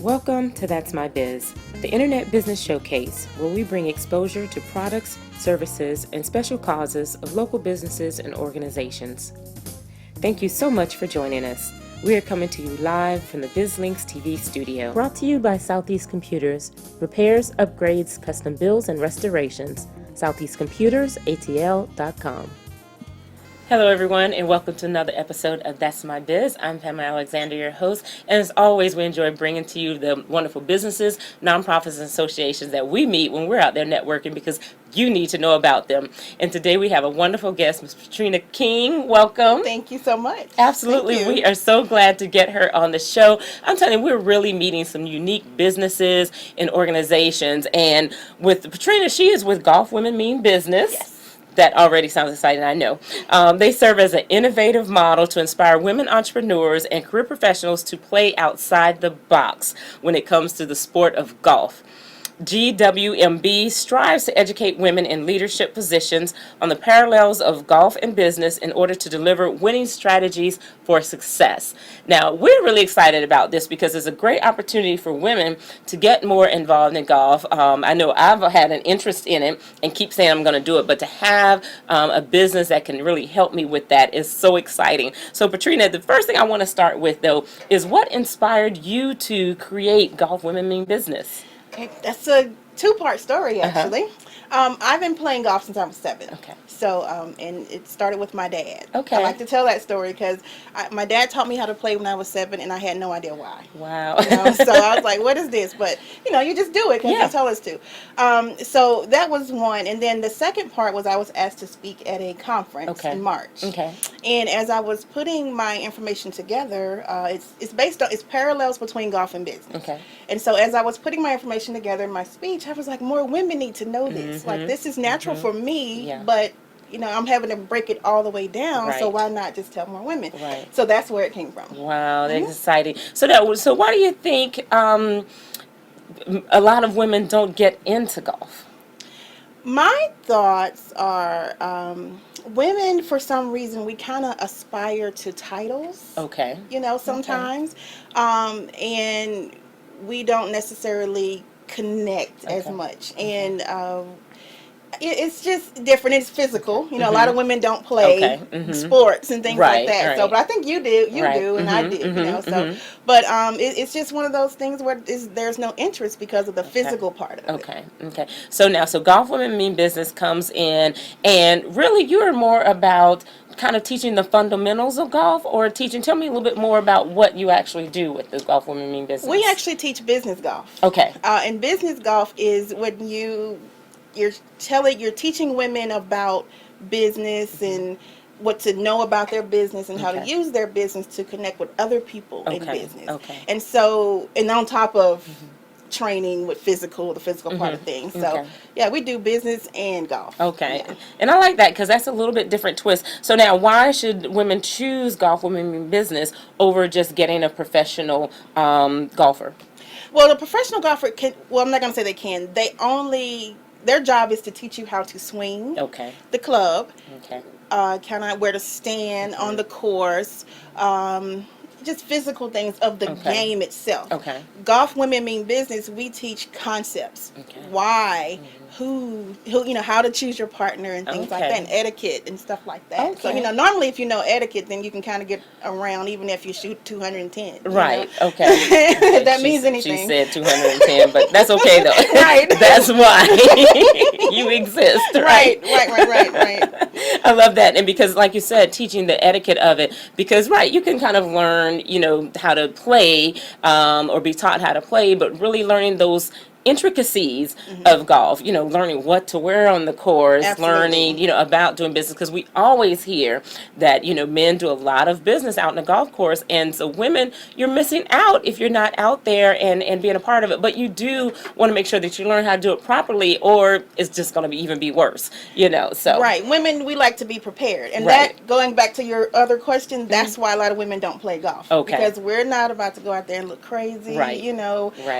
Welcome to That's My Biz, the Internet Business Showcase, where we bring exposure to products, services, and special causes of local businesses and organizations. Thank you so much for joining us. We are coming to you live from the BizLinks TV studio. Brought to you by Southeast Computers, repairs, upgrades, custom builds, and restorations. SoutheastComputersATL.com. Hello, everyone, and welcome to another episode of That's My Biz. I'm Pamela Alexander, your host, and as always, we enjoy bringing to you the wonderful businesses, nonprofits, and associations that we meet when we're out there networking because you need to know about them. And today we have a wonderful guest, Ms. Patrina King. Welcome. Thank you so much. Absolutely. We are so glad to get her on the show. I'm telling you, we're really meeting some unique businesses and organizations. And with Patrina, she is with Golf Women Mean Business. Yes. That already sounds exciting, I know. They serve as an innovative model to inspire women entrepreneurs and career professionals to play outside the box when it comes to the sport of golf. GWMB strives to educate women in leadership positions on the parallels of golf and business in order to deliver winning strategies for success. Now, we're really excited about this because it's a great opportunity for women to get more involved in golf. I know I've had an interest in it and keep saying I'm going to do it, but to have a business that can really help me with that is so exciting. So, Patrina, the first thing I want to start with, though, is what inspired you to create Golf Women Mean Business? Okay, that's a two-part story, actually. I've been playing golf since I was 7. Okay. So, and it started with my dad. Okay. I like to tell that story because my dad taught me how to play when I was 7, and I had no idea why. Wow. So I was like, what is this? But, you just do it because they told us to. So that was one. And then the second part was I was asked to speak at a conference in March. Okay. And as I was putting my information together, it's parallels between golf and business. Okay. And so as I was putting my information together in my speech, I was like, more women need to know this. Like, this is natural for me, but I'm having to break it all the way down. So why not just tell more women? Right. So that's where it came from. Wow, that's exciting. So why do you think a lot of women don't get into golf? My thoughts are women, for some reason, we kind of aspire to titles. Okay. Sometimes. And we don't necessarily connect as much. And it's just different. It's physical. A lot of women don't play sports and things like that. Right. So, but I think you do. You do, and I did. So, but it's just one of those things where there's no interest because of the physical part of it. Okay. So Golf Women Mean Business comes in, and really, you're more about kind of teaching the fundamentals of golf, or tell me a little bit more about what you actually do with the Golf Women Mean Business. We actually teach business golf. Okay. And business golf is when you're teaching women about business and what to know about their business and how to use their business to connect with other people in business. Okay. And so, and on top of training with the physical part of things. So, we do business and golf. Okay. Yeah. And I like that because that's a little bit different twist. So now, why should women choose Golf Women Mean Business over just getting a professional golfer? Well, a professional golfer I'm not going to say they can. Their job is to teach you how to swing the club, kind of where to stand on the course, just physical things of the game itself. Golf Women Mean Business, we teach concepts, why, who, how to choose your partner and things like that, and etiquette and stuff like that. So, normally if you know etiquette, then you can kind of get around even if you shoot 210. Right, if that means anything. She said 210, but that's okay though. Right. That's why you exist, right? Right. I love that. And because, like you said, teaching the etiquette of it, because, you can kind of learn, how to play or be taught how to play, but really learning those intricacies of golf, learning what to wear on the course, learning, about doing business, because we always hear that, men do a lot of business out in the golf course, and so women, you're missing out if you're not out there and being a part of it, but you do want to make sure that you learn how to do it properly, or it's just going to even be worse, so. Right. Women, we like to be prepared, and that, going back to your other question, that's why a lot of women don't play golf. Because we're not about to go out there and look crazy, I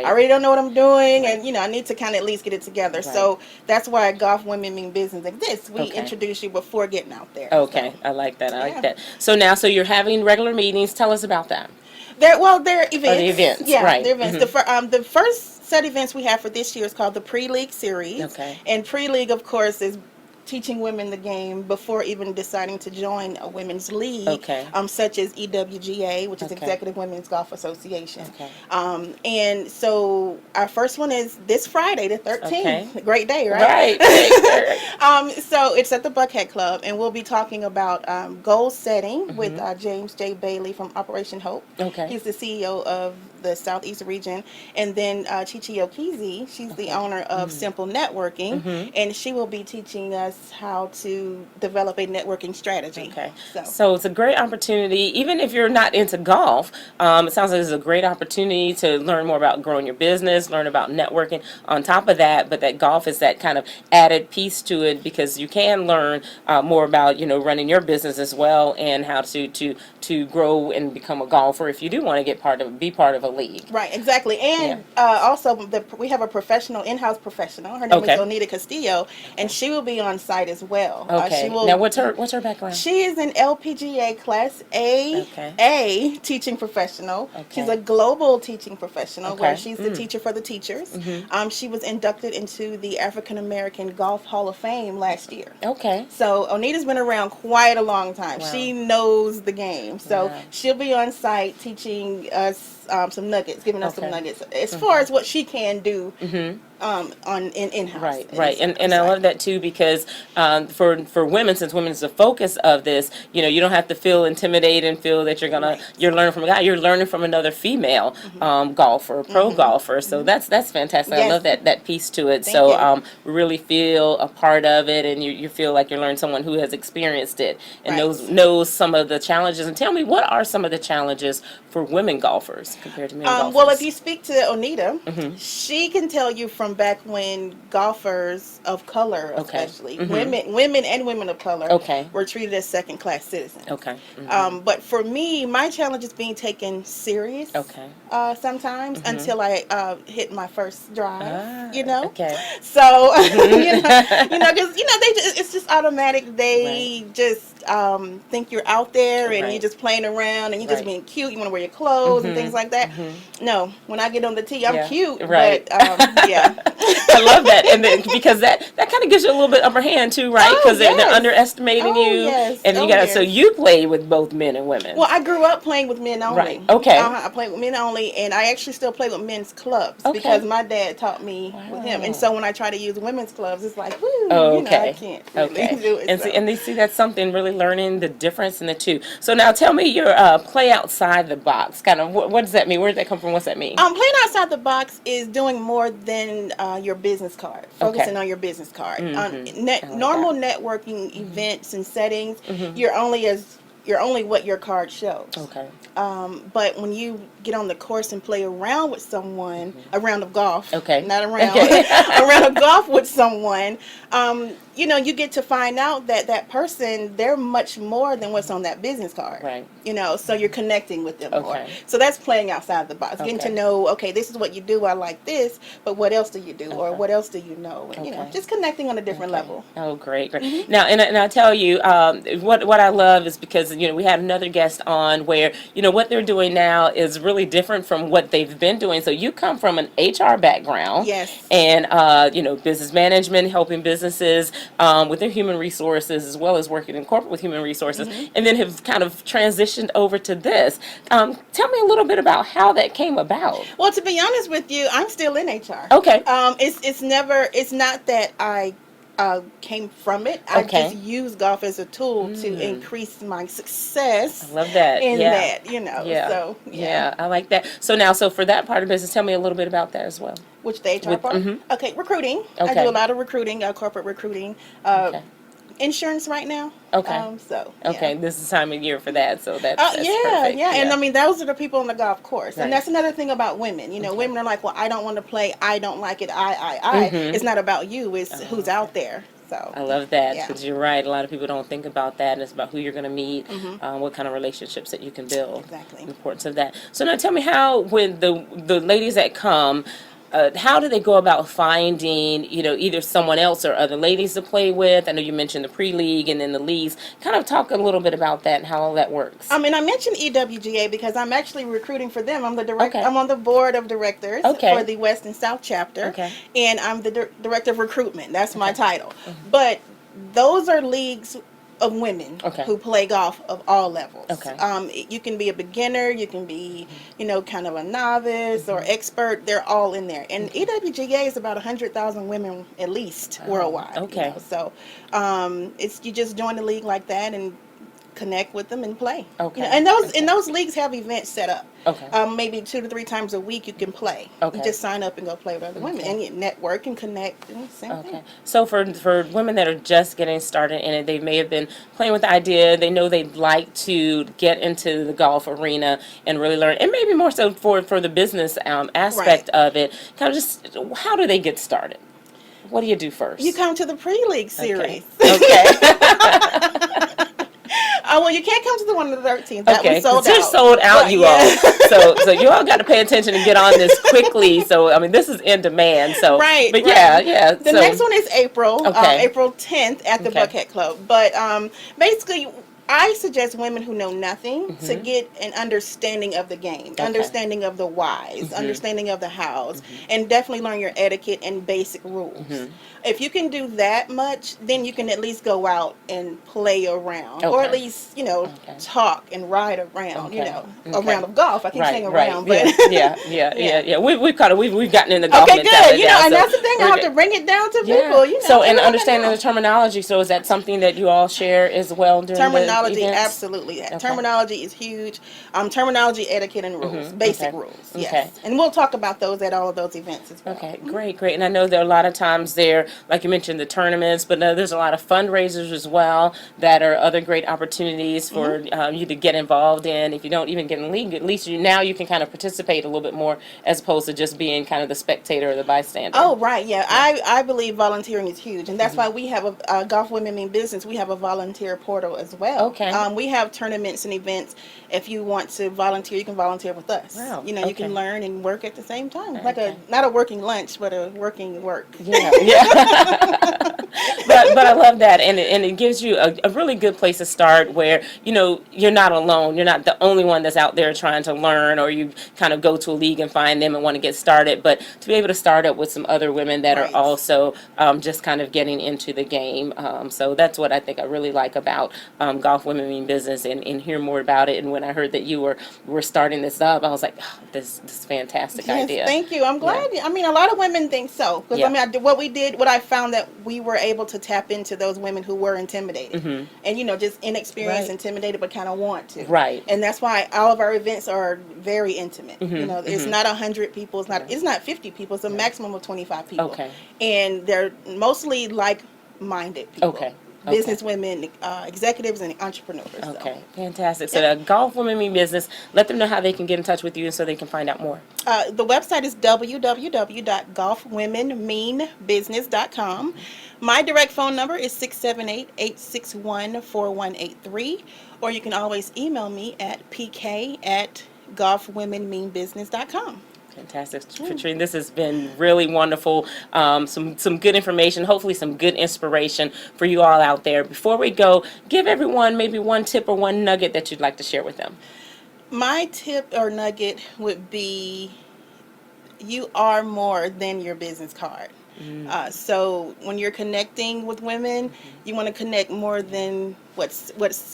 already don't know what I'm doing, and I need to kind of at least get it together. So that's why Golf Women Mean Business exists. We introduce you before getting out there. Okay, so. I like that. So you're having regular meetings. Tell us about that. They're events. Oh, the events, Yeah, right. they're events. The first set events we have for this year is called the Pre-League Series. Okay. And Pre-League, of course, is teaching women the game before even deciding to join a women's league, okay. Such as EWGA, which is okay. Executive Women's Golf Association. Okay. And so our first one is this Friday, the 13th. Okay. Great day, right? Right. So it's at the Buckhead Club, and we'll be talking about goal setting with James J. Bailey from Operation Hope. Okay. He's the CEO of the Southeast region. And then Chichi Okizi, she's the owner of Simple Networking, and she will be teaching us how to develop a networking strategy. Okay. So So it's a great opportunity, even if you're not into golf. It sounds like it's a great opportunity to learn more about growing your business, learn about networking. On top of that, but that golf is that kind of added piece to it, because you can learn more about running your business as well, and how to grow and become a golfer if you do want to be part of a league. Right, exactly. And also we have a professional, in-house professional. Her name is Onita Castillo, and she will be on site as well. Okay. Now what's her background? She is an LPGA Class A teaching professional. Okay. She's a global teaching professional where she's the teacher for the teachers. She was inducted into the African American Golf Hall of Fame last year. Okay. So Onita's been around quite a long time. Wow. She knows the game. So she'll be on site teaching us some nuggets, giving us some nuggets as far as what she can do in-house. Right. And I love that too, because for women, since women is the focus of this, you don't have to feel intimidated and feel that you're learning from a guy. You're learning from another female golfer, pro golfer. So that's fantastic. Yes. I love that piece to it. Thank you. We really feel a part of it, and you feel like you're learning someone who has experienced it and knows some of the challenges. And tell me, what are some of the challenges for women golfers compared to men golfers? Well, if you speak to Onita, she can tell you from back when golfers of color, especially women and women of color, were treated as second-class citizens. Okay. But for me, my challenge is being taken serious. Sometimes until I hit my first drive. Okay. So because it's just automatic. They just think you're out there and you're just playing around and you're just being cute. You want to wear your clothes and things like that. No, when I get on the tee, I'm cute. Right. But I love that, and then, because that kind of gives you a little bit upper hand too, right? Because they're underestimating you, and you got so you play with both men and women. Well, I grew up playing with men only. Right. Okay. I played with men only, and I actually still play with men's clubs because my dad taught me with him. And so when I try to use women's clubs, it's like, woo, I can't really do it. And they see that's something, really learning the difference in the two. So now tell me your play outside the box. Kind of what does that mean? Where did that come from? What's that mean? Playing outside the box is doing more than your business card. Focusing on your business card. Normal networking events and settings, you're only what your card shows. Okay. But when you get on the course and play around with someone, a round of golf, not around, a round of golf with someone, you get to find out that person, they're much more than what's on that business card. Right. So you're connecting with them more. So that's playing outside the box, getting to know, this is what you do, I like this, but what else do you do, or what else do you know? And, just connecting on a different level. Oh, great. Now, and I'll tell you, what I love is because, we had another guest on where, what they're doing now is really different from what they've been doing. So you come from an HR background. Yes. And, business management, helping businesses with their human resources, as well as working in corporate with human resources, and then have kind of transitioned over to this. Tell me a little bit about how that came about. Well, to be honest with you, I'm still in HR. Okay. It's not that I came from it. I just use golf as a tool to increase my success. I love that. In that, So, I like that. So for that part of business, tell me a little bit about that as well. Which the HR part? Okay, recruiting. I do a lot of recruiting, corporate recruiting. Insurance right now. Okay. This is the time of year for that, so that's perfect. And those are the people on the golf course, and that's another thing about women. Women are like, well, I don't want to play, I don't like it, I. It's not about you; it's who's out there. So I love that, because you're right. A lot of people don't think about that. It's about who you're going to meet, what kind of relationships that you can build. Exactly. The importance of that. So now tell me how, when the ladies that come, how do they go about finding, either someone else or other ladies to play with? I know you mentioned the pre-league and then the leagues. Kind of talk a little bit about that and how all that works. And I mentioned EWGA because I'm actually recruiting for them. I'm the director. Okay. I'm on the board of directors for the West and South chapter. Okay. And I'm the director of recruitment. That's my title. Mm-hmm. But those are leagues of women who play golf of all levels. Okay. You can be a beginner, you can be, kind of a novice or expert. They're all in there. And EWGA is about 100,000 women at least worldwide. Okay. So you just join the league like that and connect with them and play. Okay. And those leagues have events set up. Okay. Maybe 2 to 3 times a week you can play. Okay. You just sign up and go play with other women and you network and connect and same thing. So for women that are just getting started in it, they may have been playing with the idea, they know they'd like to get into the golf arena and really learn, and maybe more so for the business aspect of it. Kind of just, how do they get started? What do you do first? You come to the pre-league series. Okay. Well, you can't come to the one on the 13th. That was sold out. You're sold out, you all. So you all got to pay attention and get on this quickly. So, this is in demand. So, right. But yeah. The next one is April. April 10th at the Buckhead Club. But basically, I suggest women who know nothing to get an understanding of the game, understanding of the whys, understanding of the hows, and definitely learn your etiquette and basic rules. If you can do that much, then you can at least go out and play around, or at least talk and ride around. A round of golf. I keep saying around, but yeah. We've gotten in the golf mentality. Okay, good. And that's the thing. I have to bring it down to people. So, and understanding the terminology. So, is that something that you all share as well during terminology? The Absolutely. Terminology is huge. Terminology, etiquette, and rules. Basic rules. Yes. And we'll talk about those at all of those events as well. Okay, great. And I know there are a lot of times there, like you mentioned, the tournaments, but there's a lot of fundraisers as well that are other great opportunities for you to get involved in. If you don't even get in the league, at least now you can kind of participate a little bit more as opposed to just being kind of the spectator or the bystander. Oh, right. Yeah. I believe volunteering is huge. And that's why we have a Golf Women Mean Business. We have a volunteer portal as well. Okay. We have tournaments and events. If you want to volunteer, you can volunteer with us. Wow. You can learn and work at the same time. Like not a working lunch, but a working work. Yeah. But I love that, and it gives you a really good place to start where you're not alone. You're not the only one that's out there trying to learn, or you kind of go to a league and find them and want to get started. But to be able to start up with some other women that are also just kind of getting into the game. So that's what I think I really like about Golf Women Mean Business, and hear more about it. And when I heard that you were starting this up, I was like, this is a fantastic idea. Thank you. I'm glad. Yeah. A lot of women think so. Because what I found that we were able to tap into those women who were intimidated. And, just inexperienced, intimidated, but kind of want to. Right. And that's why all of our events are very intimate. It's not 100 people. It's not 50 people. It's a maximum of 25 people. Okay. And they're mostly like-minded people. Okay. Business women, executives, and entrepreneurs. Okay, fantastic. So the Golf Women Mean Business, let them know how they can get in touch with you so they can find out more. The website is www.golfwomenmeanbusiness.com. My direct phone number is 678-861-4183, or you can always email me at pk@golfwomenmeanbusiness.com. Fantastic. Patrina, this has been really wonderful. Some good information, hopefully some good inspiration for you all out there. Before we go, give everyone maybe one tip or one nugget that you'd like to share with them. My tip or nugget would be, you are more than your business card. So when you're connecting with women, you want to connect more than what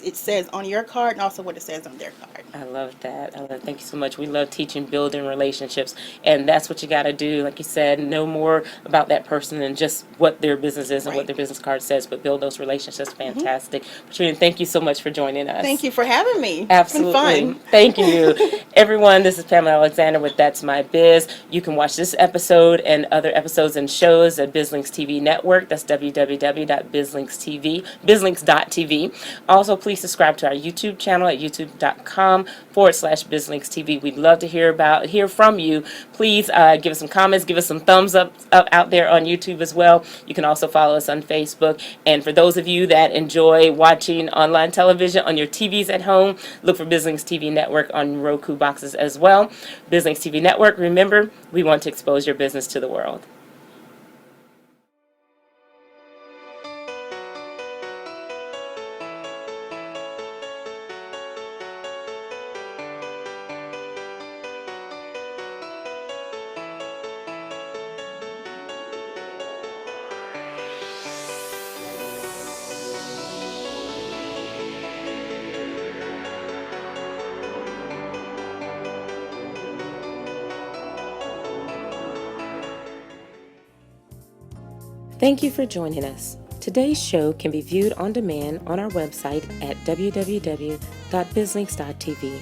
it says on your card, and also what it says on their card. I love that. Thank you so much. We love teaching, building relationships, and that's what you got to do. Like you said, know more about that person than just what their business is and what their business card says, but build those relationships. Fantastic. Patrina, thank you so much for joining us. Thank you for having me. Absolutely. It's been fun. Thank you. Everyone, this is Pamela Alexander with That's My Biz. You can watch this episode and other episodes and shows at BizLinks TV Network. That's www.bizlinks.tv. TV. Also, please subscribe to our YouTube channel at youtube.com/BizLinksTV. We'd love to hear from you. Please give us some comments, give us some thumbs up out there on YouTube as well. You can also follow us on Facebook. And for those of you that enjoy watching online television on your TVs at home, look for BizLinks TV Network on Roku boxes as well. BizLinks TV Network, remember, we want to expose your business to the world. Thank you for joining us. Today's show can be viewed on demand on our website at www.bizlinks.tv.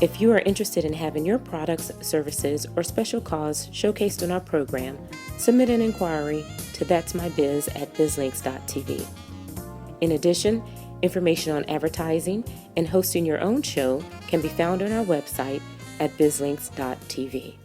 If you are interested in having your products, services, or special cause showcased on our program, submit an inquiry to That's My Biz at bizlinks.tv. In addition, information on advertising and hosting your own show can be found on our website at bizlinks.tv.